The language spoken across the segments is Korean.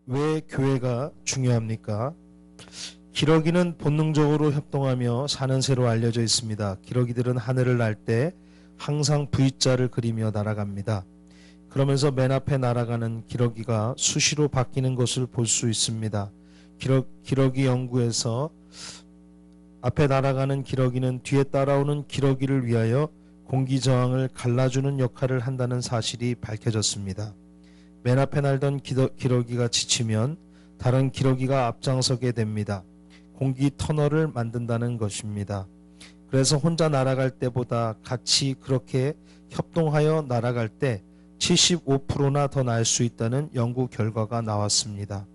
왜 교회가 중요합니까? 기러기는 본능적으로 협동하며 사는 새로 알려져 있습니다. 기러기들은 하늘을 날 때 항상 V자를 그리며 날아갑니다. 그러면서 맨 앞에 날아가는 기러기가 수시로 바뀌는 것을 볼 수 있습니다. 기러기 연구에서 앞에 날아가는 기러기는 뒤에 따라오는 기러기를 위하여 공기 저항을 갈라주는 역할을 한다는 사실이 밝혀졌습니다. 맨 앞에 날던 기러기가 지치면 다른 기러기가 앞장서게 됩니다. 공기 터널을 만든다는 것입니다. 그래서 혼자 날아갈 때보다 같이 그렇게 협동하여 날아갈 때 75%나 더 날 수 있다는 연구 결과가 나왔습니다.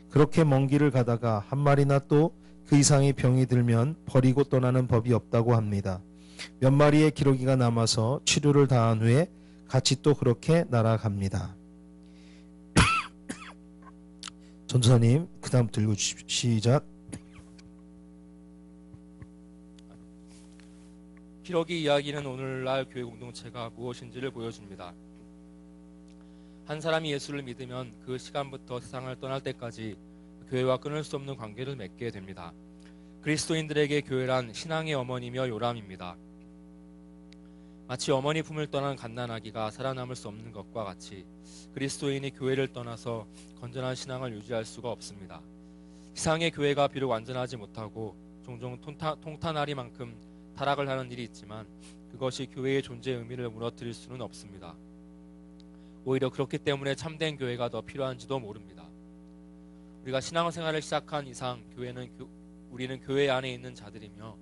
그렇게 먼 길을 가다가 한 마리나 또 그 이상의 병이 들면 버리고 떠나는 법이 없다고 합니다. 몇 마리의 기러기가 남아서 치료를 다한 후에 같이 또 그렇게 날아갑니다. 전도사님, 그 다음 들고 주십시오. 시작. 기러기 이야기는 오늘날 교회 공동체가 무엇인지를 보여줍니다. 한 사람이 예수를 믿으면 그 시간부터 세상을 떠날 때까지 교회와 끊을 수 없는 관계를 맺게 됩니다. 그리스도인들에게 교회란 신앙의 어머니며 요람입니다. 마치 어머니 품을 떠난 갓난아기가 살아남을 수 없는 것과 같이 그리스도인이 교회를 떠나서 건전한 신앙을 유지할 수가 없습니다. 세상의 교회가 비록 완전하지 못하고 종종 통탄아리만큼 타락을 하는 일이 있지만 그것이 교회의 존재의 의미를 무너뜨릴 수는 없습니다. 오히려 그렇기 때문에 참된 교회가 더 필요한지도 모릅니다. 우리가 신앙생활을 시작한 이상 우리는 교회 안에 있는 자들이며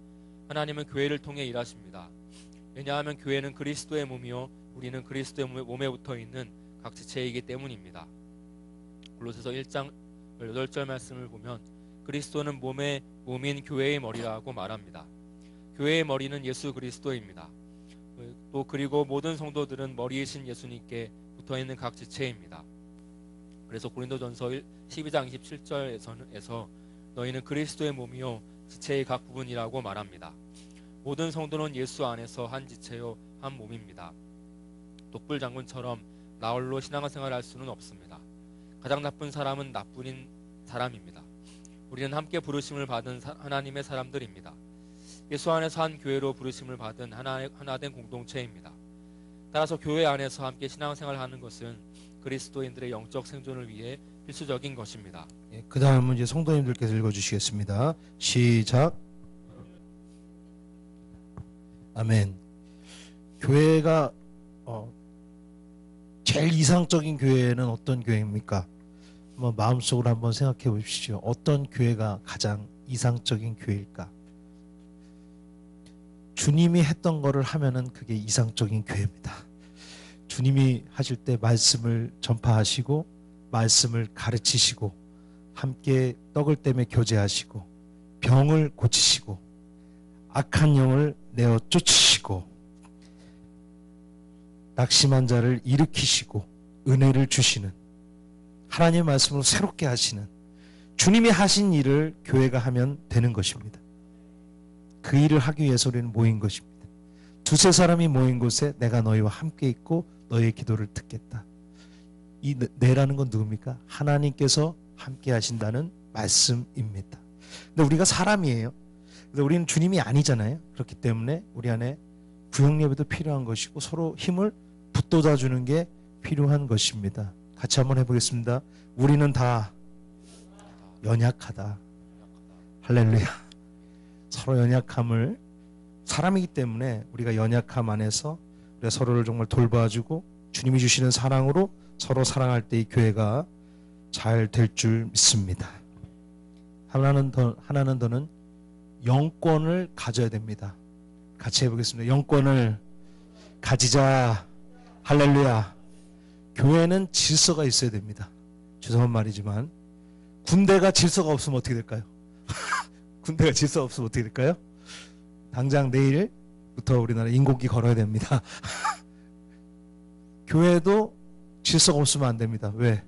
하나님은 교회를 통해 일하십니다. 왜냐하면 교회는 그리스도의 몸이요 우리는 그리스도의 몸에 붙어있는 각 지체이기 때문입니다. 골로새서 1장 18절 말씀을 보면 그리스도는 몸인 교회의 머리라고 말합니다. 교회의 머리는 예수 그리스도입니다. 또 그리고 모든 성도들은 머리이신 예수님께 붙어있는 각 지체입니다. 그래서 고린도전서 12장 27절에서 너희는 그리스도의 몸이요 지체의 각 부분이라고 말합니다. 모든 성도는 예수 안에서 한 지체요 한 몸입니다. 독불장군처럼 나 홀로 신앙생활을 할 수는 없습니다. 가장 나쁜 사람은 나뿐인 사람입니다. 우리는 함께 부르심을 받은 하나님의 사람들입니다. 예수 안에서 한 교회로 부르심을 받은 하나된 공동체입니다. 따라서 교회 안에서 함께 신앙생활을 하는 것은 그리스도인들의 영적 생존을 위해 필수적인 것입니다. 그 다음은 이제 성도님들께서 읽어주시겠습니다. 시작. 아멘. 교회가 제일 이상적인 교회는 어떤 교회입니까? 한번 마음속으로 한번 생각해 보십시오. 어떤 교회가 가장 이상적인 교회일까? 주님이 했던 거를 하면은 그게 이상적인 교회입니다. 주님이 하실 때 말씀을 전파하시고 말씀을 가르치시고 함께 떡을 떼며 교제하시고 병을 고치시고 악한 영을 내어 쫓으시고 낙심한 자를 일으키시고 은혜를 주시는 하나님의 말씀으로 새롭게 하시는 주님이 하신 일을 교회가 하면 되는 것입니다. 그 일을 하기 위해서 우리는 모인 것입니다. 두세 사람이 모인 곳에 내가 너희와 함께 있고 너희의 기도를 듣겠다. 이 내라는 건 누굽니까? 하나님께서 함께 하신다는 말씀입니다. 근데 우리가 사람이에요. 근데 우리는 주님이 아니잖아요. 그렇기 때문에 우리 안에 구역예배도 필요한 것이고 서로 힘을 붙돋아 주는 게 필요한 것입니다. 같이 한번 해보겠습니다. 우리는 다 연약하다. 할렐루야. 서로 연약함을 사람이기 때문에 우리가 연약함 안에서 우리가 서로를 정말 돌봐주고 주님이 주시는 사랑으로 서로 사랑할 때 이 교회가 잘 될 줄 믿습니다. 하나는 더는 영권을 가져야 됩니다. 같이 해보겠습니다. 영권을 가지자. 할렐루야. 교회는 질서가 있어야 됩니다. 죄송한 말이지만 군대가 질서가 없으면 어떻게 될까요? 군대가 질서가 없으면 어떻게 될까요? 당장 내일부터 우리나라 인공기 걸어야 됩니다. 교회도 질서가 없으면 안 됩니다. 왜?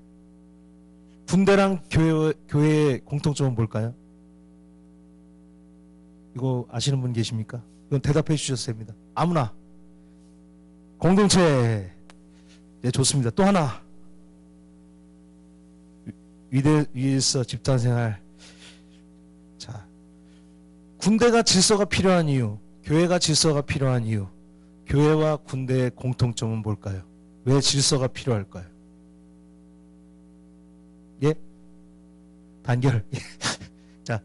군대랑 교회의 공통점은 뭘까요? 이거 아시는 분 계십니까? 이건 대답해 주셨어야 됩니다. 아무나. 공동체. 네, 좋습니다. 또 하나. 위에서 집단생활. 자, 군대가 질서가 필요한 이유, 교회가 질서가 필요한 이유, 교회와 군대의 공통점은 뭘까요? 왜 질서가 필요할까요? 예? 단결. 자,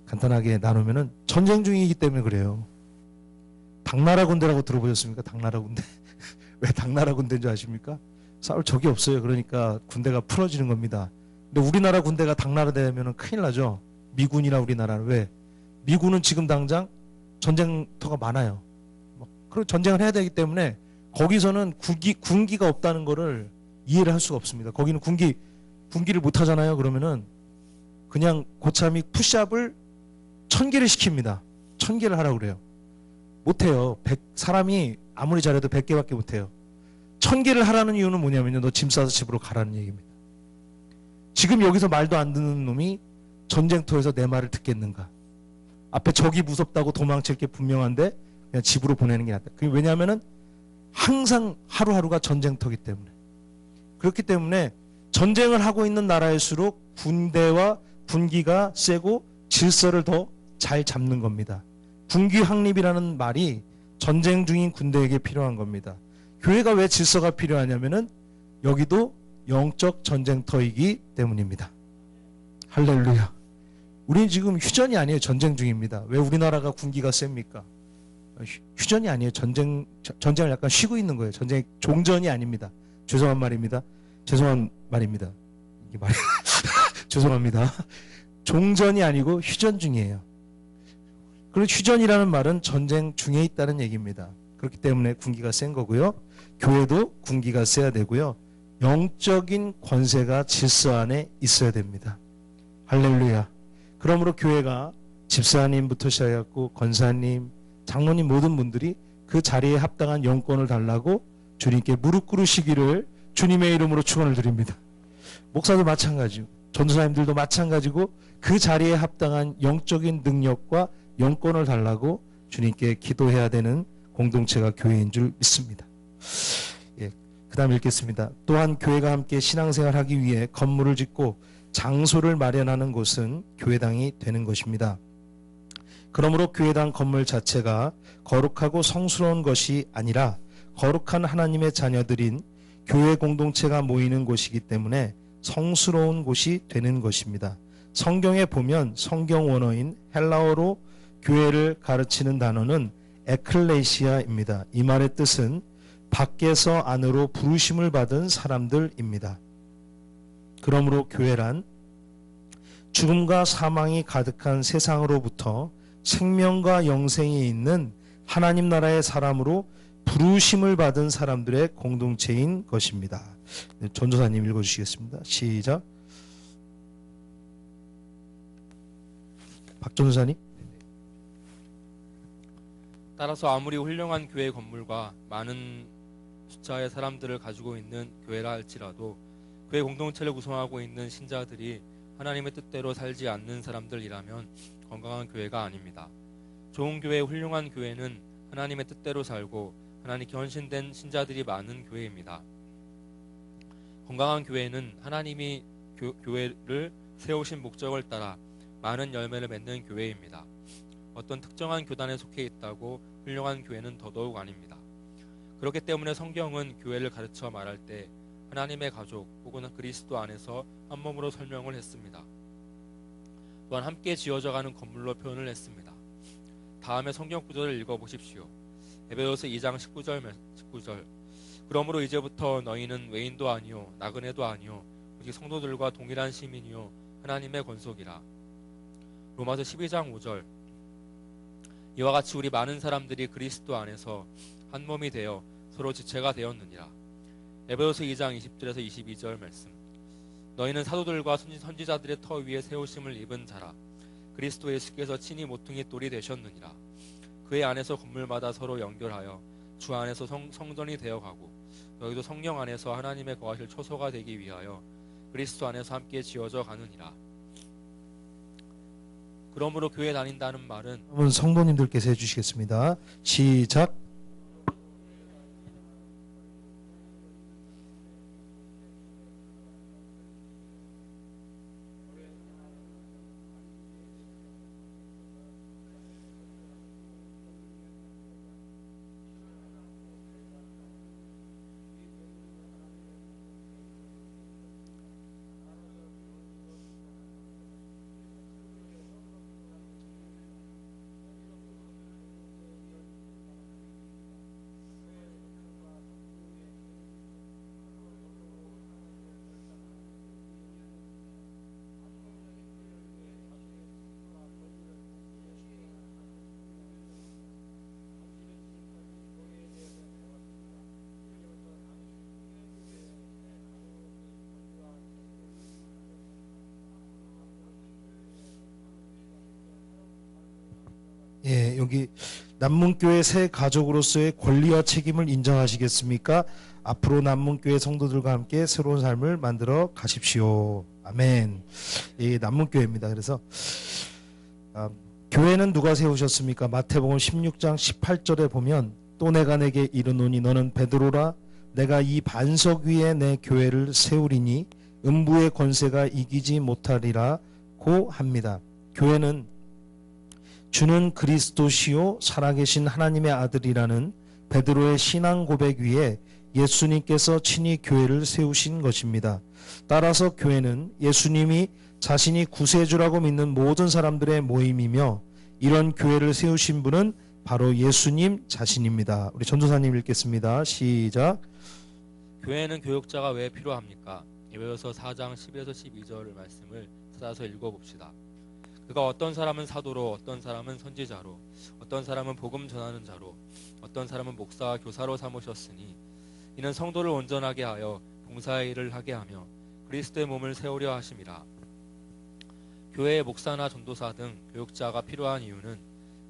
간단하게 나누면은 전쟁 중이기 때문에 그래요. 당나라 군대라고 들어보셨습니까? 당나라 군대. 왜 당나라 군대인 줄 아십니까? 싸울 적이 없어요. 그러니까 군대가 풀어지는 겁니다. 근데 우리나라 군대가 당나라 되면은 큰일 나죠. 미군이나 우리나라는. 왜? 미군은 지금 당장 전쟁터가 많아요. 그리고 전쟁을 해야 되기 때문에 거기서는 군기가 없다는 거를 이해를 할 수가 없습니다. 거기는 군기를 못 하잖아요. 그러면은 그냥 고참이 푸시업을 1000개를 시킵니다. 1000개를 하라고 그래요. 못해요. 사람이 아무리 잘해도 100개밖에 못해요. 1000개를 하라는 이유는 뭐냐면요. 너 짐 싸서 집으로 가라는 얘기입니다. 지금 여기서 말도 안 듣는 놈이 전쟁터에서 내 말을 듣겠는가. 앞에 적이 무섭다고 도망칠 게 분명한데 그냥 집으로 보내는 게 낫다. 왜냐하면은 항상 하루하루가 전쟁터기 때문에. 그렇기 때문에 전쟁을 하고 있는 나라일수록 군대와 군기가 세고 질서를 더 잘 잡는 겁니다. 군기 확립이라는 말이 전쟁 중인 군대에게 필요한 겁니다. 교회가 왜 질서가 필요하냐면은 여기도 영적 전쟁터이기 때문입니다. 할렐루야. 우리는 지금 휴전이 아니에요. 전쟁 중입니다. 왜 우리나라가 군기가 셉니까? 휴전이 아니에요. 전쟁을 약간 쉬고 있는 거예요. 전쟁 종전이 아닙니다. 죄송한 말입니다. 죄송한 말입니다. 이게 말이 죄송합니다. 종전이 아니고 휴전 중이에요. 그리고 휴전이라는 말은 전쟁 중에 있다는 얘기입니다. 그렇기 때문에 군기가 센 거고요. 교회도 군기가 세야 되고요. 영적인 권세가 질서 안에 있어야 됩니다. 할렐루야. 그러므로 교회가 집사님부터 시작해갖고 권사님, 장로님 모든 분들이 그 자리에 합당한 영권을 달라고 주님께 무릎 꿇으시기를 주님의 이름으로 축원을 드립니다. 목사도 마찬가지고 전도사님들도 마찬가지고 그 자리에 합당한 영적인 능력과 영권을 달라고 주님께 기도해야 되는 공동체가 교회인 줄 믿습니다. 예, 그 다음 읽겠습니다. 또한 교회가 함께 신앙생활하기 위해 건물을 짓고 장소를 마련하는 곳은 교회당이 되는 것입니다. 그러므로 교회당 건물 자체가 거룩하고 성스러운 것이 아니라 거룩한 하나님의 자녀들인 교회 공동체가 모이는 곳이기 때문에 성스러운 곳이 되는 것입니다. 성경에 보면 성경 원어인 헬라어로 교회를 가르치는 단어는 에클레시아입니다. 이 말의 뜻은 밖에서 안으로 부르심을 받은 사람들입니다. 그러므로 교회란 죽음과 사망이 가득한 세상으로부터 생명과 영생이 있는 하나님 나라의 사람으로 부르심을 받은 사람들의 공동체인 것입니다. 전도사님 읽어주시겠습니다. 시작. 박 전도사님. 따라서 아무리 훌륭한 교회 건물과 많은 숫자의 사람들을 가지고 있는 교회라 할지라도 교회 공동체를 구성하고 있는 신자들이 하나님의 뜻대로 살지 않는 사람들이라면 건강한 교회가 아닙니다. 좋은 교회, 훌륭한 교회는 하나님의 뜻대로 살고 하나님께 헌신된 신자들이 많은 교회입니다. 건강한 교회는 하나님이 교회를 세우신 목적을 따라 많은 열매를 맺는 교회입니다. 어떤 특정한 교단에 속해 있다고 훌륭한 교회는 더더욱 아닙니다. 그렇기 때문에 성경은 교회를 가르쳐 말할 때 하나님의 가족 혹은 그리스도 안에서 한 몸으로 설명을 했습니다. 또한 함께 지어져가는 건물로 표현을 했습니다. 다음에 성경 구절을 읽어보십시오. 에베소서 2장 19절 그러므로 이제부터 너희는 외인도 아니요 나그네도 아니요 오직 성도들과 동일한 시민이요 하나님의 권속이라. 로마서 12장 5절 이와 같이 우리 많은 사람들이 그리스도 안에서 한 몸이 되어 서로 지체가 되었느니라. 에베소서 2장 20절에서 22절 말씀 너희는 사도들과 선지자들의 터 위에 세우심을 입은 자라. 그리스도 예수께서 친히 모퉁이 돌이 되셨느니라. 그의 안에서 건물마다 서로 연결하여 주 안에서 성전이 되어가고 너희도 성령 안에서 하나님의 거하실 초소가 되기 위하여 그리스도 안에서 함께 지어져 가느니라. 그러므로 교회 다닌다는 말은 여러분 성도님들께서 해주시겠습니다. 시작. 예, 여기 남문교회 새 가족으로서의 권리와 책임을 인정하시겠습니까? 앞으로 남문교회 성도들과 함께 새로운 삶을 만들어 가십시오. 아멘. 예, 남문교회입니다. 그래서 교회는 누가 세우셨습니까? 마태복음 16장 18절에 보면 또 내가 내게 이르노니 너는 베드로라 내가 이 반석 위에 내 교회를 세우리니 음부의 권세가 이기지 못하리라고 합니다. 교회는 주는 그리스도시요 살아계신 하나님의 아들이라는 베드로의 신앙 고백 위에 예수님께서 친히 교회를 세우신 것입니다. 따라서 교회는 예수님이 자신이 구세주라고 믿는 모든 사람들의 모임이며 이런 교회를 세우신 분은 바로 예수님 자신입니다. 우리 전도사님 읽겠습니다. 시작. 교회는 교육자가 왜 필요합니까? 에베소서 4장 11에서 12절 말씀을 찾아서 읽어봅시다. 그가 어떤 사람은 사도로, 어떤 사람은 선지자로, 어떤 사람은 복음 전하는 자로, 어떤 사람은 목사와 교사로 삼으셨으니 이는 성도를 온전하게 하여 봉사의 일을 하게 하며 그리스도의 몸을 세우려 하심이라. 교회에 목사나 전도사 등 교육자가 필요한 이유는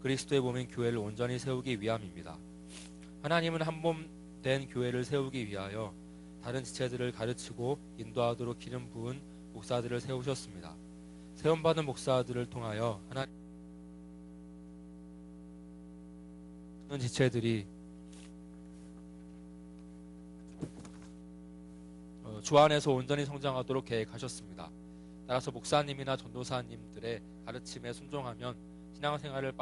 그리스도의 몸인 교회를 온전히 세우기 위함입니다. 하나님은 한 몸 된 교회를 세우기 위하여 다른 지체들을 가르치고 인도하도록 기름 부은 목사들을 세우셨습니다. 세움받은 목사들을 통하여 하나님은 지체들이 주 안에서 온전히 성장하도록 계획하셨습니다. 따라서 목사님이나 전도사님들의 가르침에 순종하면 신앙생활이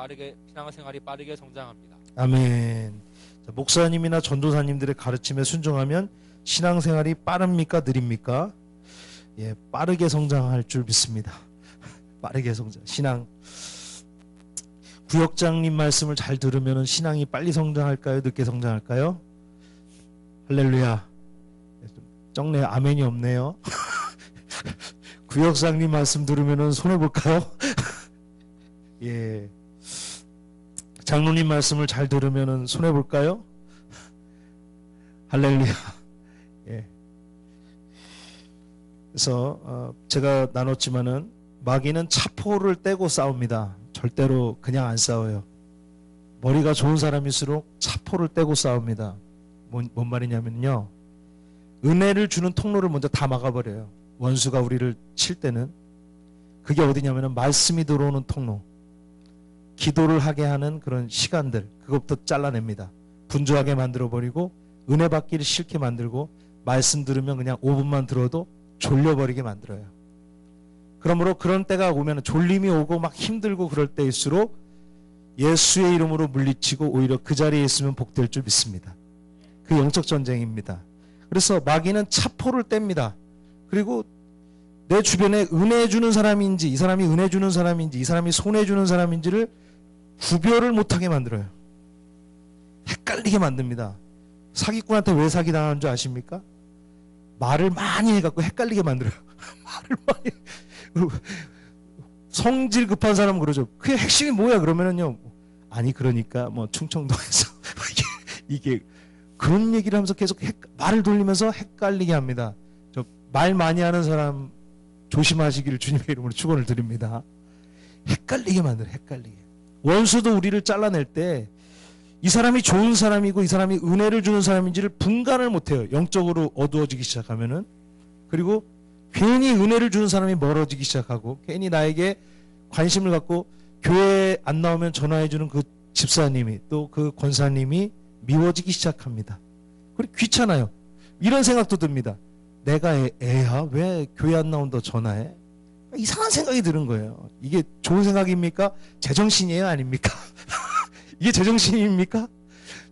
빠르게 성장합니다. 아멘. 자, 목사님이나 전도사님들의 가르침에 순종하면 신앙생활이 빠릅니까? 느립니까? 예, 빠르게 성장할 줄 믿습니다. 빠르게 성장. 신앙. 구역장님 말씀을 잘 들으면 신앙이 빨리 성장할까요? 늦게 성장할까요? 할렐루야. 쩍네 아멘이 없네요. 구역장님 말씀 들으면 손해볼까요? 예. 장로님 말씀을 잘 들으면 손해볼까요? 할렐루야. 예. 그래서 제가 나눴지만은 마귀는 차포를 떼고 싸웁니다. 절대로 그냥 안 싸워요. 머리가 좋은 사람일수록 차포를 떼고 싸웁니다. 뭔 말이냐면요. 은혜를 주는 통로를 먼저 다 막아버려요. 원수가 우리를 칠 때는. 그게 어디냐면은 말씀이 들어오는 통로. 기도를 하게 하는 그런 시간들. 그것부터 잘라냅니다. 분주하게 만들어버리고 은혜 받기를 싫게 만들고 말씀 들으면 그냥 5분만 들어도 졸려버리게 만들어요. 그러므로 그런 때가 오면 졸림이 오고 막 힘들고 그럴 때일수록 예수의 이름으로 물리치고 오히려 그 자리에 있으면 복될 줄 믿습니다. 그 영적 전쟁입니다. 그래서 마귀는 차포를 뗍니다. 그리고 내 주변에 은혜 주는 사람인지 이 사람이 은혜 주는 사람인지 이 사람이 손해 주는 사람인지를 구별을 못하게 만들어요. 헷갈리게 만듭니다. 사기꾼한테 왜 사기당하는 줄 아십니까? 말을 많이 해갖고 헷갈리게 만들어요. 말을 많이. 성질 급한 사람은 그러죠. 그게 핵심이 뭐야? 그러면은요. 아니 그러니까 뭐 충청도에서 이게 그런 얘기를 하면서 계속 말을 돌리면서 헷갈리게 합니다. 저 말 많이 하는 사람 조심하시기를 주님의 이름으로 축원을 드립니다. 헷갈리게 만들어요. 헷갈리게. 원수도 우리를 잘라낼 때 이 사람이 좋은 사람이고 이 사람이 은혜를 주는 사람인지를 분간을 못해요. 영적으로 어두워지기 시작하면은. 그리고 괜히 은혜를 주는 사람이 멀어지기 시작하고 괜히 나에게 관심을 갖고 교회에 안 나오면 전화해주는 그 집사님이 또 그 권사님이 미워지기 시작합니다. 그리고 귀찮아요. 이런 생각도 듭니다. 내가 애야? 왜 교회 안 나온다 전화해? 이상한 생각이 드는 거예요. 이게 좋은 생각입니까? 제정신이에요? 아닙니까? 이게 제정신입니까?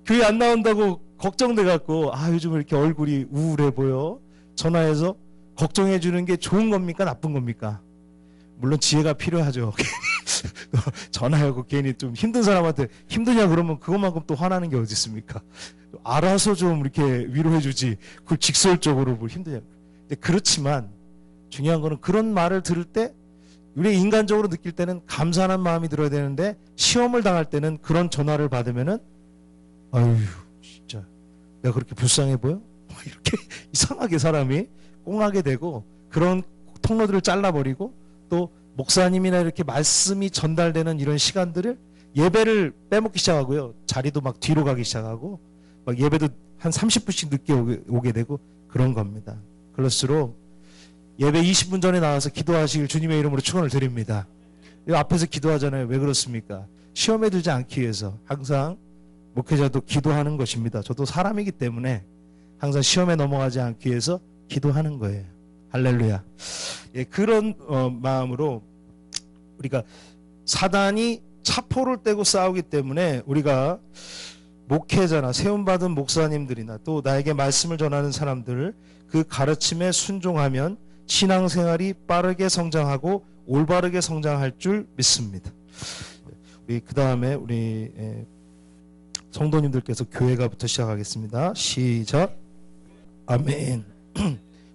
교회 안 나온다고 걱정돼갖고 요즘 이렇게 얼굴이 우울해 보여. 전화해서 걱정해 주는 게 좋은 겁니까? 나쁜 겁니까? 물론 지혜가 필요하죠. 전화하고 괜히 좀 힘든 사람한테 힘드냐 그러면 그것만큼 또 화나는 게 어디 있습니까? 알아서 좀 이렇게 위로해 주지. 그걸 직설적으로 뭘 힘드냐. 근데 그렇지만 중요한 거는 그런 말을 들을 때 우리 인간적으로 느낄 때는 감사하는 마음이 들어야 되는데 시험을 당할 때는 그런 전화를 받으면은 아유 진짜 내가 그렇게 불쌍해 보여? 이렇게 이상하게 사람이 꽁하게 되고 그런 통로들을 잘라버리고 또 목사님이나 이렇게 말씀이 전달되는 이런 시간들을 예배를 빼먹기 시작하고요. 자리도 막 뒤로 가기 시작하고 막 예배도 한 30분씩 늦게 오게 되고 그런 겁니다. 그럴수록 예배 20분 전에 나와서 기도하시길 주님의 이름으로 축원을 드립니다. 앞에서 기도하잖아요. 왜 그렇습니까? 시험에 들지 않기 위해서 항상 목회자도 기도하는 것입니다. 저도 사람이기 때문에 항상 시험에 넘어가지 않기 위해서 기도하는 거예요. 할렐루야. 예, 그런 마음으로 우리가 사단이 차포를 떼고 싸우기 때문에 우리가 목회자나 세움받은 목사님들이나 또 나에게 말씀을 전하는 사람들 그 가르침에 순종하면 신앙생활이 빠르게 성장하고 올바르게 성장할 줄 믿습니다. 우리 그 다음에 우리 성도님들께서 교회가부터 시작하겠습니다. 시작. 아멘.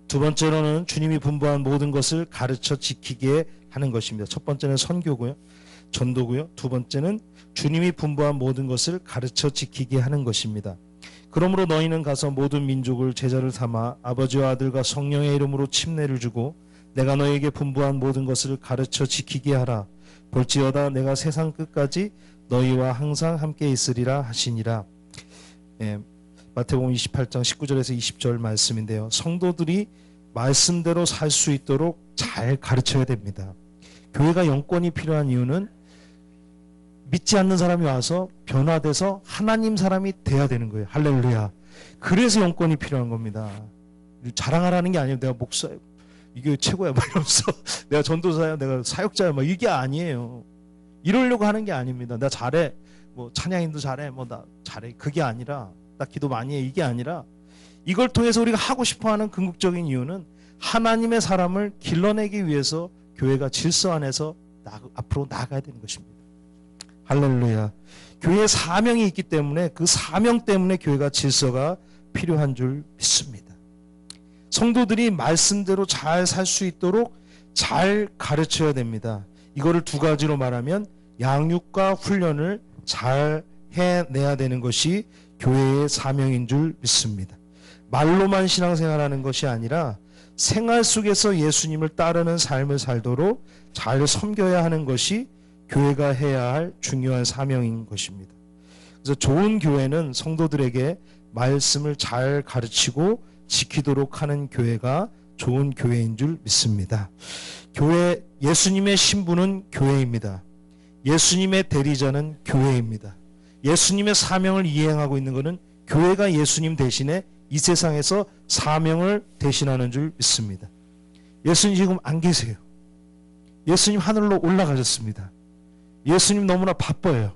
두 번째로는 주님이 분부한 모든 것을 가르쳐 지키게 하는 것입니다. 첫 번째는 선교고요. 전도고요. 두 번째는 주님이 분부한 모든 것을 가르쳐 지키게 하는 것입니다. 그러므로 너희는 가서 모든 민족을 제자를 삼아 아버지와 아들과 성령의 이름으로 침례를 주고 내가 너희에게 분부한 모든 것을 가르쳐 지키게 하라. 볼지어다 내가 세상 끝까지 너희와 항상 함께 있으리라 하시니라. 예, 마태복음 28장 19절에서 20절 말씀인데요. 성도들이 말씀대로 살 수 있도록 잘 가르쳐야 됩니다. 교회가 영권이 필요한 이유는 믿지 않는 사람이 와서 변화돼서 하나님 사람이 돼야 되는 거예요. 할렐루야. 그래서 영권이 필요한 겁니다. 자랑하라는 게 아니에요. 내가 목사예요. 이게 최고야. 막 이러면서 내가 전도사야. 내가 사역자야. 막 이게 아니에요. 이러려고 하는 게 아닙니다. 나 잘해. 뭐 찬양인도 잘해. 뭐 나 잘해. 그게 아니라 나 기도 많이 해. 이게 아니라 이걸 통해서 우리가 하고 싶어하는 궁극적인 이유는 하나님의 사람을 길러내기 위해서 교회가 질서 안에서 앞으로 나아가야 되는 것입니다. 할렐루야. 교회에 사명이 있기 때문에 그 사명 때문에 교회가 질서가 필요한 줄 믿습니다. 성도들이 말씀대로 잘 살 수 있도록 잘 가르쳐야 됩니다. 이거를 두 가지로 말하면 양육과 훈련을 잘 해내야 되는 것이 교회의 사명인 줄 믿습니다. 말로만 신앙생활하는 것이 아니라 생활 속에서 예수님을 따르는 삶을 살도록 잘 섬겨야 하는 것이 교회가 해야 할 중요한 사명인 것입니다. 그래서 좋은 교회는 성도들에게 말씀을 잘 가르치고 지키도록 하는 교회가 좋은 교회인 줄 믿습니다. 교회, 예수님의 신부는 교회입니다. 예수님의 대리자는 교회입니다. 예수님의 사명을 이행하고 있는 것은 교회가 예수님 대신에 이 세상에서 사명을 대신하는 줄 믿습니다. 예수님 지금 안 계세요. 예수님 하늘로 올라가셨습니다. 예수님 너무나 바빠요.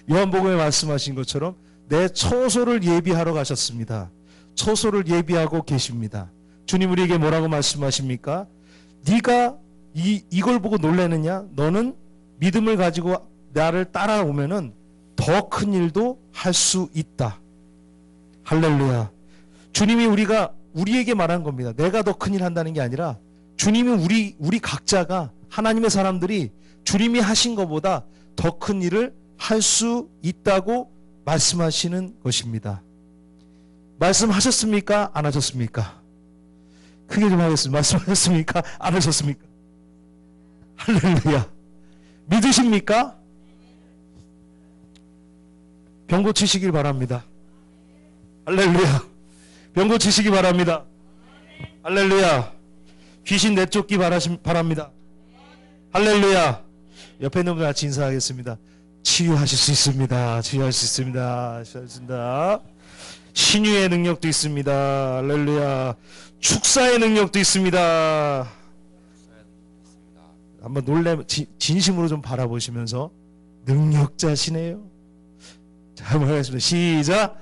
요한복음에 말씀하신 것처럼 내 처소를 예비하러 가셨습니다. 처소를 예비하고 계십니다. 주님 우리에게 뭐라고 말씀하십니까? 네가 이걸 보고 놀라느냐? 너는 믿음을 가지고 나를 따라오면은 더 큰 일도 할 수 있다. 할렐루야. 주님이 우리에게 말한 겁니다. 내가 더 큰 일 한다는 게 아니라 주님이 우리 각자가 하나님의 사람들이 주님이 하신 것보다 더 큰 일을 할 수 있다고 말씀하시는 것입니다. 말씀하셨습니까? 안 하셨습니까? 크게 좀 하겠습니다. 말씀하셨습니까? 안 하셨습니까? 할렐루야. 믿으십니까? 병 고치시길 바랍니다. 할렐루야. 병 고치시기 바랍니다. 할렐루야. 귀신 내쫓기 바랍니다. 할렐루야. 옆에 있는 분 같이 인사하겠습니다. 치유하실 수 있습니다. 치유할 수 있습니다. 치유하신다. 신유의 능력도 있습니다. 할렐루야. 축사의 능력도 있습니다. 한번 진심으로 좀 바라보시면서 능력자시네요. 자, 한번 하겠습니다. 시작.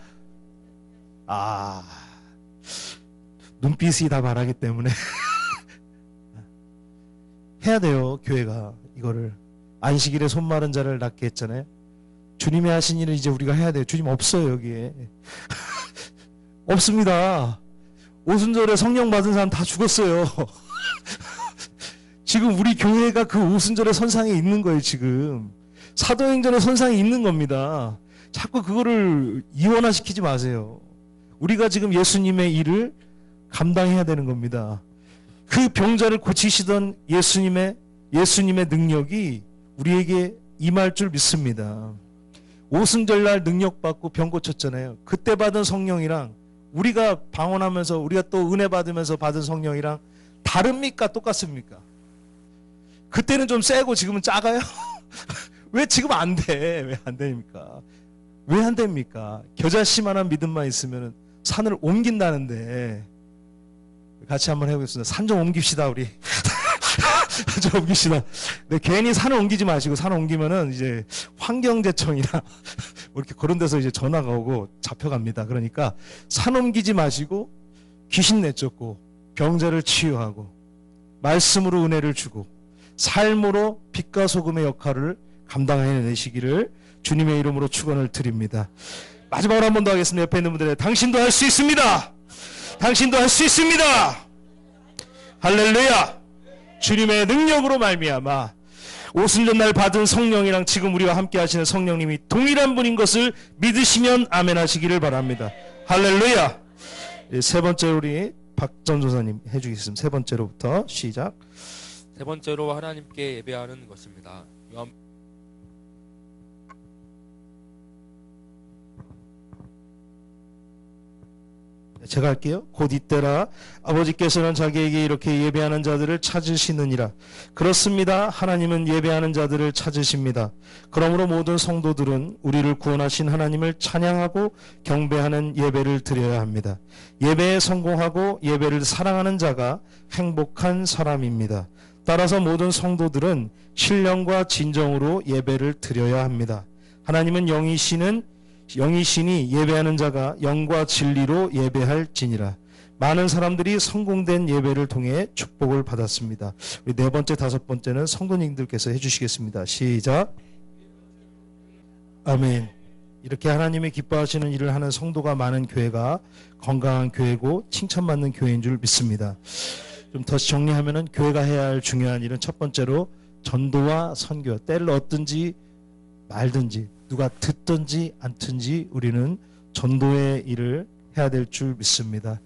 눈빛이 다 말하기 때문에 해야 돼요. 교회가 이거를 안식일에 손 마른 자를 낫게 했잖아요. 주님이 하신 일을 이제 우리가 해야 돼요. 주님 없어요 여기에. 없습니다. 오순절에 성령 받은 사람 다 죽었어요. 지금 우리 교회가 그 오순절의 선상에 있는 거예요. 지금 사도행전의 선상에 있는 겁니다. 자꾸 그거를 이원화시키지 마세요. 우리가 지금 예수님의 일을 감당해야 되는 겁니다. 그 병자를 고치시던 예수님의 능력이 우리에게 임할 줄 믿습니다. 오순절날 능력받고 병 고쳤잖아요. 그때 받은 성령이랑 우리가 방언하면서 우리가 또 은혜 받으면서 받은 성령이랑 다릅니까? 똑같습니까? 그때는 좀 세고 지금은 작아요? 왜 지금 안 돼? 왜 안 됩니까? 왜 안 됩니까? 겨자씨만한 믿음만 있으면 산을 옮긴다는데 같이 한번 해보겠습니다. 산 좀 옮깁시다 우리. 산 좀 옮깁시다. 네, 괜히 산을 옮기지 마시고 산을 옮기면은 이제 환경재청이나 뭐 이렇게 그런 데서 이제 전화가 오고 잡혀갑니다. 그러니까 산 옮기지 마시고 귀신 내쫓고 병자를 치유하고 말씀으로 은혜를 주고 삶으로 빛과 소금의 역할을 감당해내시기를 주님의 이름으로 축원을 드립니다. 마지막으로 한 번 더 하겠습니다. 옆에 있는 분들의 당신도 할 수 있습니다. 당신도 할 수 있습니다. 할렐루야. 주님의 능력으로 말미암아 오순절날 받은 성령이랑 지금 우리와 함께 하시는 성령님이 동일한 분인 것을 믿으시면 아멘 하시기를 바랍니다. 할렐루야. 세 번째 우리 박전 조사님 해주겠습니다. 세 번째로부터 시작. 세 번째로 하나님께 예배하는 것입니다. 제가 할게요. 곧 이때라 아버지께서는 자기에게 이렇게 예배하는 자들을 찾으시느니라. 그렇습니다. 하나님은 예배하는 자들을 찾으십니다. 그러므로 모든 성도들은 우리를 구원하신 하나님을 찬양하고 경배하는 예배를 드려야 합니다. 예배에 성공하고 예배를 사랑하는 자가 행복한 사람입니다. 따라서 모든 성도들은 신령과 진정으로 예배를 드려야 합니다. 하나님은 영이시니 예배하는 자가 영과 진리로 예배할지니라. 많은 사람들이 성공된 예배를 통해 축복을 받았습니다. 우리 네 번째, 다섯 번째는 성도님들께서 해주시겠습니다. 시작. 아멘. 이렇게 하나님이 기뻐하시는 일을 하는 성도가 많은 교회가 건강한 교회고 칭찬받는 교회인 줄 믿습니다. 좀 더 정리하면은 교회가 해야 할 중요한 일은 첫 번째로 전도와 선교. 때를 얻든지 말든지 누가 듣든지 않든지 우리는 전도의 일을 해야 될 줄 믿습니다.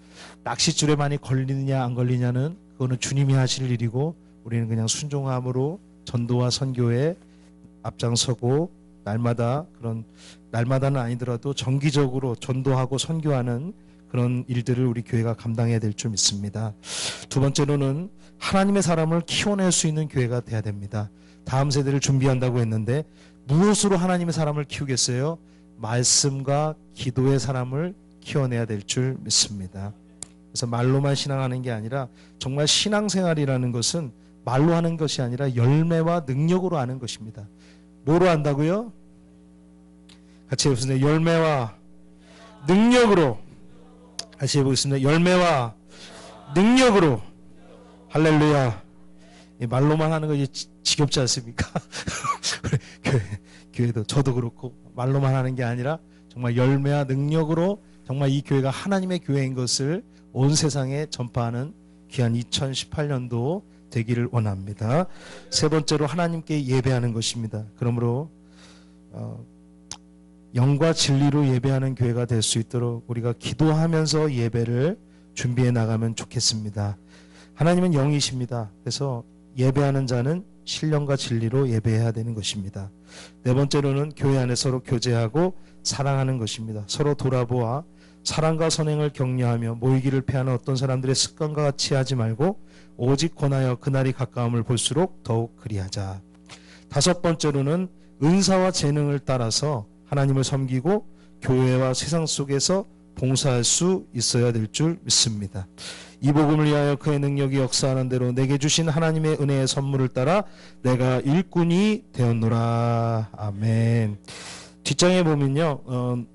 낚싯줄에 많이 걸리느냐 안 걸리냐는 그거는 주님이 하실 일이고 우리는 그냥 순종함으로 전도와 선교에 앞장서고 날마다는 아니더라도 정기적으로 전도하고 선교하는 그런 일들을 우리 교회가 감당해야 될 줄 믿습니다. 두 번째로는 하나님의 사람을 키워낼 수 있는 교회가 돼야 됩니다. 다음 세대를 준비한다고 했는데 무엇으로 하나님의 사람을 키우겠어요? 말씀과 기도의 사람을 키워내야 될 줄 믿습니다. 그래서 말로만 신앙하는 게 아니라 정말 신앙생활이라는 것은 말로 하는 것이 아니라 열매와 능력으로 하는 것입니다. 뭐로 한다고요? 같이 해보겠습니다. 열매와 능력으로. 다시 해보겠습니다. 열매와 능력으로. 할렐루야. 말로만 하는 거 지겹지 않습니까? 교회도 저도 그렇고 말로만 하는 게 아니라 정말 열매와 능력으로 정말 이 교회가 하나님의 교회인 것을 온 세상에 전파하는 귀한 2018년도 되기를 원합니다. 세 번째로 하나님께 예배하는 것입니다. 그러므로 영과 진리로 예배하는 교회가 될 수 있도록 우리가 기도하면서 예배를 준비해 나가면 좋겠습니다. 하나님은 영이십니다. 그래서 예배하는 자는 신령과 진리로 예배해야 되는 것입니다. 네 번째로는 교회 안에 서로 교제하고 사랑하는 것입니다. 서로 돌아보아 사랑과 선행을 격려하며 모이기를 패하는 어떤 사람들의 습관과 같이 하지 말고 오직 권하여 그날이 가까움을 볼수록 더욱 그리하자. 다섯 번째로는 은사와 재능을 따라서 하나님을 섬기고 교회와 세상 속에서 봉사할 수 있어야 될 줄 믿습니다. 이 복음을 위하여 그의 능력이 역사하는 대로 내게 주신 하나님의 은혜의 선물을 따라 내가 일꾼이 되었노라. 아멘. 뒷장에 보면요,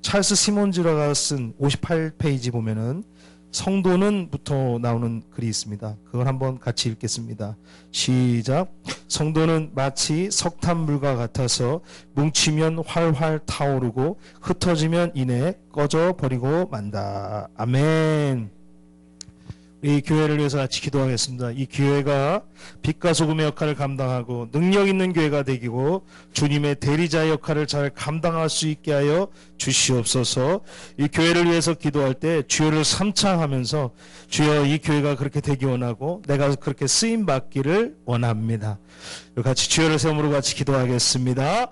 찰스 시몬즈라가 쓴 58페이지 보면은 성도는부터 나오는 글이 있습니다. 그걸 한번 같이 읽겠습니다. 시작. 성도는 마치 석탄물과 같아서 뭉치면 활활 타오르고 흩어지면 이내 꺼져 버리고 만다. 아멘. 이 교회를 위해서 같이 기도하겠습니다. 이 교회가 빛과 소금의 역할을 감당하고 능력 있는 교회가 되고 주님의 대리자 역할을 잘 감당할 수 있게 하여 주시옵소서. 이 교회를 위해서 기도할 때 주여를 삼창하면서 주여 이 교회가 그렇게 되기 원하고 내가 그렇게 쓰임 받기를 원합니다. 같이 주여를 세움으로 같이 기도하겠습니다.